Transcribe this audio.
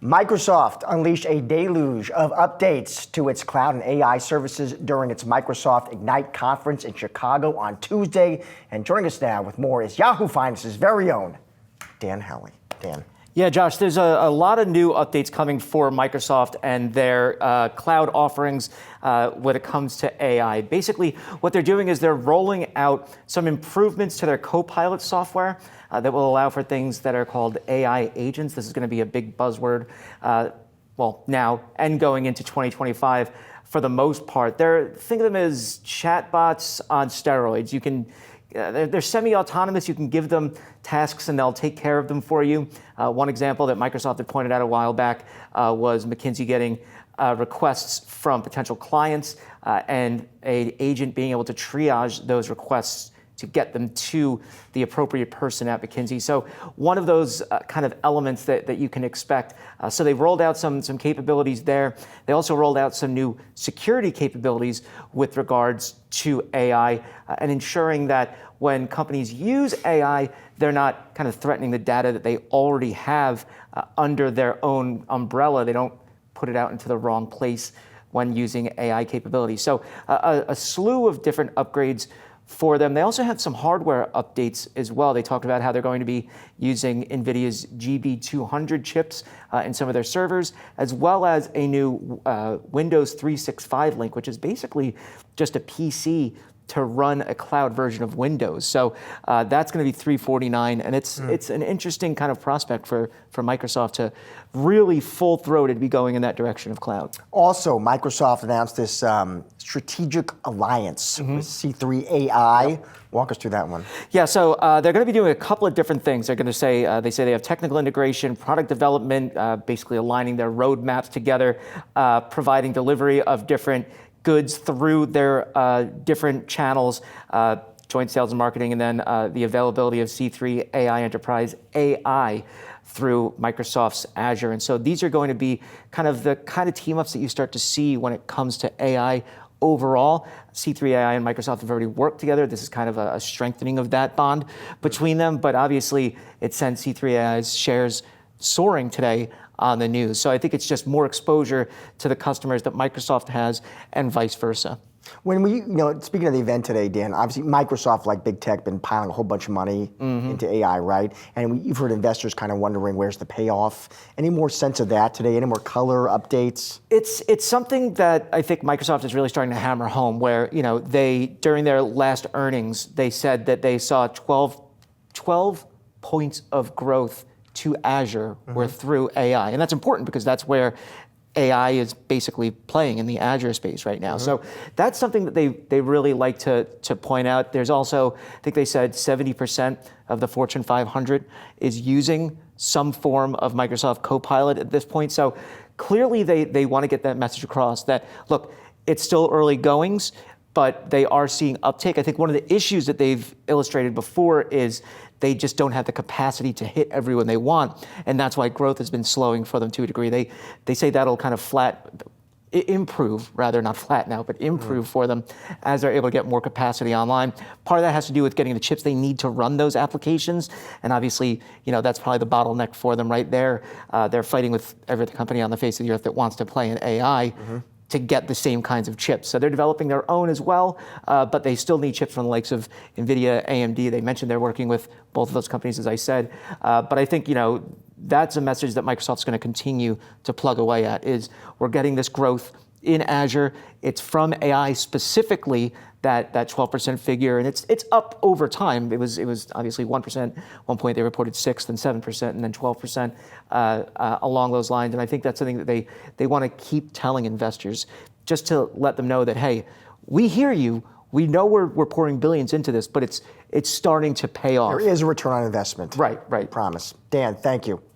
Microsoft unleashed a deluge of updates to its cloud and AI services during its Microsoft Ignite conference in Chicago on Tuesday. And joining us now with more is Yahoo Finance's very own Dan Howley. Dan. Yeah, Josh, there's a lot of new updates coming for Microsoft and their cloud offerings when it comes to AI. Basically, what they're doing is they're rolling out some improvements to their Copilot software that will allow for things that are called AI agents. This is going to be a big buzzword, now and going into 2025 for the most part. Think of them as chatbots on steroids. You can they're semi-autonomous. You can give them tasks and they'll take care of them for you. One example that Microsoft had pointed out a while back was McKinsey getting requests from potential clients and an agent being able to triage those requests to get them to the appropriate person at McKinsey. So one of those kind of elements that you can expect. So they've rolled out some capabilities there. They also rolled out some new security capabilities with regards to AI and ensuring that when companies use AI, they're not kind of threatening the data that they already have under their own umbrella. They don't put it out into the wrong place when using AI capabilities. So a slew of different upgrades for them. They also had some hardware updates as well. They talked about how they're going to be using NVIDIA's GB200 chips in some of their servers, as well as a new Windows 365 link, which is basically just a PC to run a cloud version of Windows. So that's going to be $349, and it's an interesting kind of prospect for Microsoft to really full-throated be going in that direction of cloud. Also, Microsoft announced this strategic alliance with C3.ai. Yep. Walk us through that one. Yeah, so they're going to be doing a couple of different things. They're going to say they have technical integration, product development, basically aligning their roadmaps together, providing delivery of different goods through their different channels, joint sales and marketing, and then the availability of C3.ai Enterprise AI through Microsoft's Azure. And so these are going to be kind of the team-ups that you start to see when it comes to AI overall. C3.ai and Microsoft have already worked together. This is kind of a strengthening of that bond between them, but obviously it sent C3.ai's shares soaring today on the news. So I think it's just more exposure to the customers that Microsoft has and vice versa. When speaking of the event today, Dan, obviously Microsoft, like big tech, been piling a whole bunch of money into AI, right? And you've heard investors kind of wondering where's the payoff. Any more sense of that today? Any more color updates? It's something that I think Microsoft is really starting to hammer home, where they during their last earnings they said that they saw 12 points of growth to Azure were through AI, and that's important because that's where AI is basically playing in the Azure space right now. So that's something that they really like to point out. There's also, I think they said 70% of the Fortune 500 is using some form of Microsoft Copilot at this point. So clearly they want to get that message across that, look, it's still early goings, but they are seeing uptake. I think one of the issues that they've illustrated before is they just don't have the capacity to hit everyone they want, and that's why growth has been slowing for them to a degree. They say that'll kind of improve for them as they're able to get more capacity online. Part of that has to do with getting the chips they need to run those applications, and obviously, that's probably the bottleneck for them right there. They're fighting with every other company on the face of the earth that wants to play in AI. To get the same kinds of chips. So they're developing their own as well, but they still need chips from the likes of NVIDIA, AMD. They mentioned they're working with both of those companies, as I said. But I think, that's a message that Microsoft's going to continue to plug away at, is we're getting this growth in Azure. It's from AI specifically, that 12% figure, and it's up over time. It was obviously 1%. One point they reported 6%, then 7%, and then 12% along those lines. And I think that's something that they want to keep telling investors, just to let them know that, hey, we hear you. We know we're pouring billions into this, but it's starting to pay off. There is a return on investment. Right. Promise. Dan, thank you.